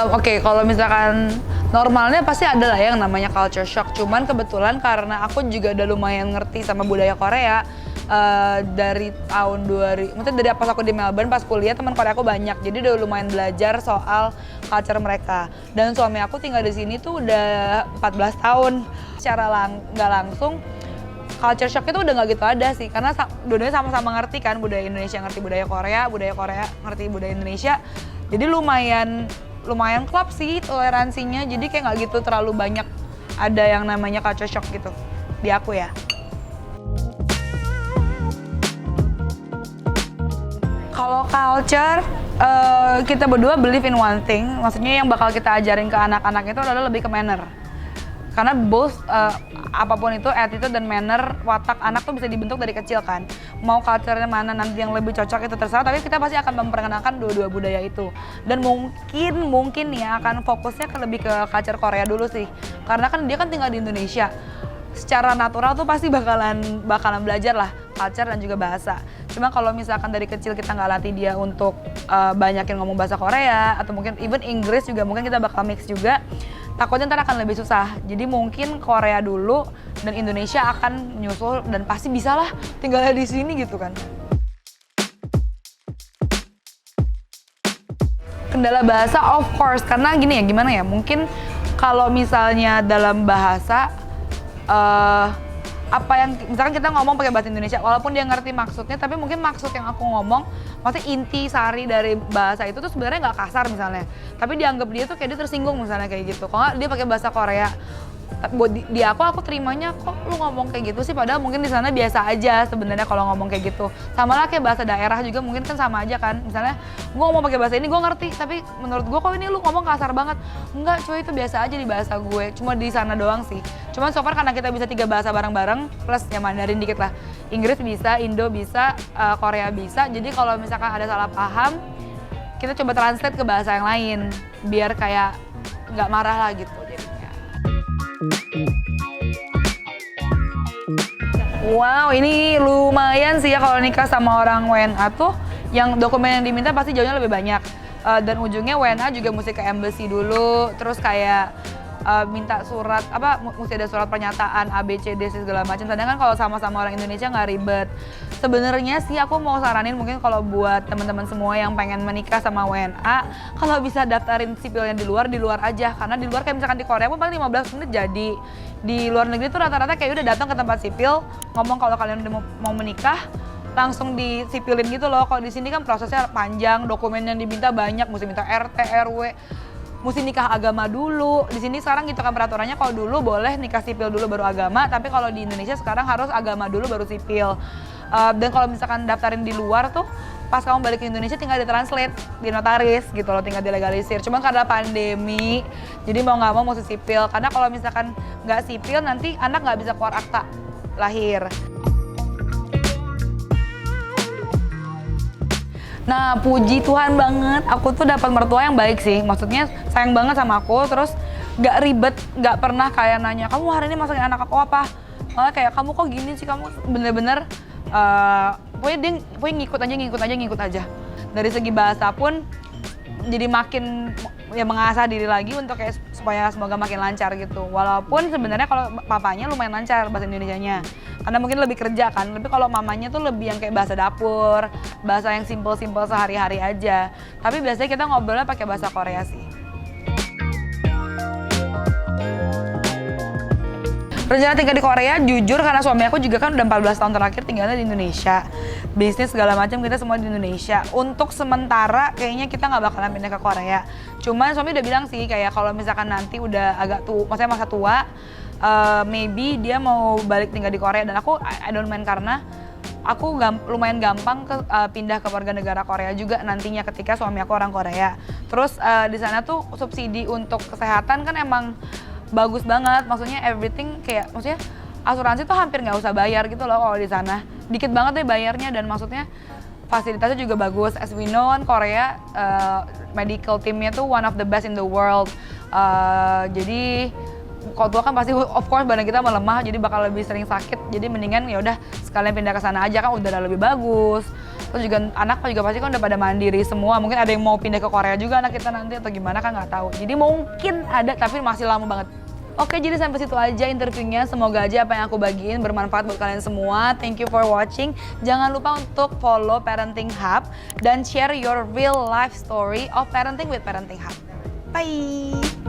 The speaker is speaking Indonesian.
Oke, kalau misalkan normalnya pasti ada lah yang namanya culture shock. Cuman kebetulan karena aku juga udah lumayan ngerti sama budaya Korea dari tahun 2000, maksudnya dari pas aku di Melbourne pas kuliah teman Korea aku banyak. Jadi udah lumayan belajar soal culture mereka. Dan suami aku tinggal di sini tuh udah 14 tahun. Secara nggak langsung culture shock itu udah nggak gitu ada sih, karena dua-duanya sama-sama ngerti kan budaya Indonesia, ngerti budaya Korea ngerti budaya Indonesia. Jadi lumayan klop sih toleransinya, jadi kayak nggak gitu terlalu banyak ada yang namanya culture shock gitu di aku ya. Kalau culture, kita berdua believe in one thing, maksudnya yang bakal kita ajarin ke anak-anak itu adalah lebih ke manner. Karena both, apapun itu attitude dan manner, watak anak tuh bisa dibentuk dari kecil kan. Mau culture-nya mana nanti yang lebih cocok itu terserah, tapi kita pasti akan memperkenalkan dua-dua budaya itu. Dan mungkin ya akan fokusnya lebih ke culture Korea dulu sih. Karena kan dia kan tinggal di Indonesia. Secara natural tuh pasti bakalan belajar lah culture dan juga bahasa. Cuma kalau misalkan dari kecil kita nggak latih dia untuk banyakin ngomong bahasa Korea atau mungkin even Inggris juga mungkin kita bakal mix juga. Takutnya ntar akan lebih susah. Jadi mungkin Korea dulu dan Indonesia akan nyusul dan pasti bisa lah tinggalnya di sini gitu kan. Kendala bahasa of course, karena gini ya, gimana ya, mungkin kalau misalnya dalam bahasa apa yang misalkan kita ngomong pakai bahasa Indonesia walaupun dia ngerti maksudnya, tapi mungkin maksud yang aku ngomong maksudnya inti sari dari bahasa itu tuh sebenarnya nggak kasar misalnya, tapi dianggap dia tuh kayak dia tersinggung misalnya kayak gitu. Kalau nggak dia pakai bahasa Korea, buat di aku terimanya kok lu ngomong kayak gitu sih, padahal mungkin di sana biasa aja sebenarnya kalau ngomong kayak gitu. Sama lah kayak bahasa daerah juga mungkin kan sama aja kan, misalnya gue ngomong pakai bahasa ini gue ngerti, tapi menurut gue kok ini lu ngomong kasar banget. Enggak cuy, itu biasa aja di bahasa gue, cuma di sana doang sih. Cuman so far karena kita bisa 3 bahasa bareng-bareng plus ya Mandarin dikit lah, Inggris bisa, Indo bisa, Korea bisa, jadi kalau misalkan ada salah paham kita coba translate ke bahasa yang lain biar kayak nggak marah lah gitu. Wow, ini lumayan sih ya kalau nikah sama orang WNA tuh, yang dokumen yang diminta pasti jauhnya lebih banyak. Dan ujungnya WNA juga mesti ke embassy dulu, terus kayak minta surat, mesti ada surat pernyataan ABCD segala macam. Sedangkan kalau sama-sama orang Indonesia nggak ribet. Sebenarnya sih aku mau saranin mungkin kalau buat teman-teman semua yang pengen menikah sama WNA, kalau bisa daftarin sipilnya di luar aja. Karena di luar kayak misalkan di Korea pun paling 15 menit jadi. Di luar negeri tuh rata-rata kayak udah datang ke tempat sipil, ngomong kalau kalian udah mau menikah, langsung disipilin gitu loh. Kalau di sini kan prosesnya panjang, dokumen yang diminta banyak, mesti minta RT, RW, mesti nikah agama dulu. Di sini sekarang gitu kan peraturannya, kalau dulu boleh nikah sipil dulu baru agama, tapi kalau di Indonesia sekarang harus agama dulu baru sipil. Dan kalau misalkan daftarin di luar tuh, pas kamu balik ke Indonesia tinggal ditranslate, di notaris gitu loh, tinggal dilegalisir. Cuman karena pandemi, jadi mau nggak mau mesti sipil. Karena kalau misalkan nggak sipil nanti anak nggak bisa keluar akta lahir. Nah, puji Tuhan banget, aku tuh dapat mertua yang baik sih. Maksudnya sayang banget sama aku, terus nggak ribet, nggak pernah kayak nanya, kamu hari ini masakin anak aku apa? Malah kayak, kamu kok gini sih, kamu bener-bener pokoknya ngikut aja. Dari segi bahasa pun jadi makin ya mengasah diri lagi untuk kayak supaya semoga makin lancar gitu. Walaupun sebenarnya kalau papanya lumayan lancar bahasa Indonesianya, karena mungkin lebih kerja kan. Tapi kalau mamanya tuh lebih yang kayak bahasa dapur, bahasa yang simple-simple sehari-hari aja. Tapi biasanya kita ngobrolnya pakai bahasa Korea sih. Rencana tinggal di Korea, jujur karena suami aku juga kan udah 14 tahun terakhir tinggalnya di Indonesia. Bisnis segala macam kita semua di Indonesia. Untuk sementara kayaknya kita nggak bakalan pindah ke Korea. Cuman suami udah bilang sih kayak kalau misalkan nanti udah agak tua, maksudnya masa tua, maybe dia mau balik tinggal di Korea. Dan aku I don't mind karena aku lumayan gampang pindah ke warga negara Korea juga nantinya ketika suami aku orang Korea. Terus di sana tuh subsidi untuk kesehatan kan emang bagus banget, maksudnya everything kayak, maksudnya asuransi tuh hampir nggak usah bayar gitu loh kalau di sana, dikit banget deh bayarnya, dan maksudnya fasilitasnya juga bagus. As we know kan Korea medical teamnya tuh one of the best in the world, jadi kalau tua kan pasti of course badan kita melemah, jadi bakal lebih sering sakit, jadi mendingan ya udah sekalian pindah ke sana aja kan udara lebih bagus, Terus juga anak juga pasti kan udah pada mandiri semua. Mungkin ada yang mau pindah ke Korea juga anak kita nanti atau gimana kan nggak tahu. Jadi mungkin ada tapi masih lama banget. Oke, jadi sampai situ aja interviewnya. Semoga aja apa yang aku bagiin bermanfaat buat kalian semua. Thank you for watching. Jangan lupa untuk follow Parenting Hub dan share your real life story of parenting with Parenting Hub. Bye!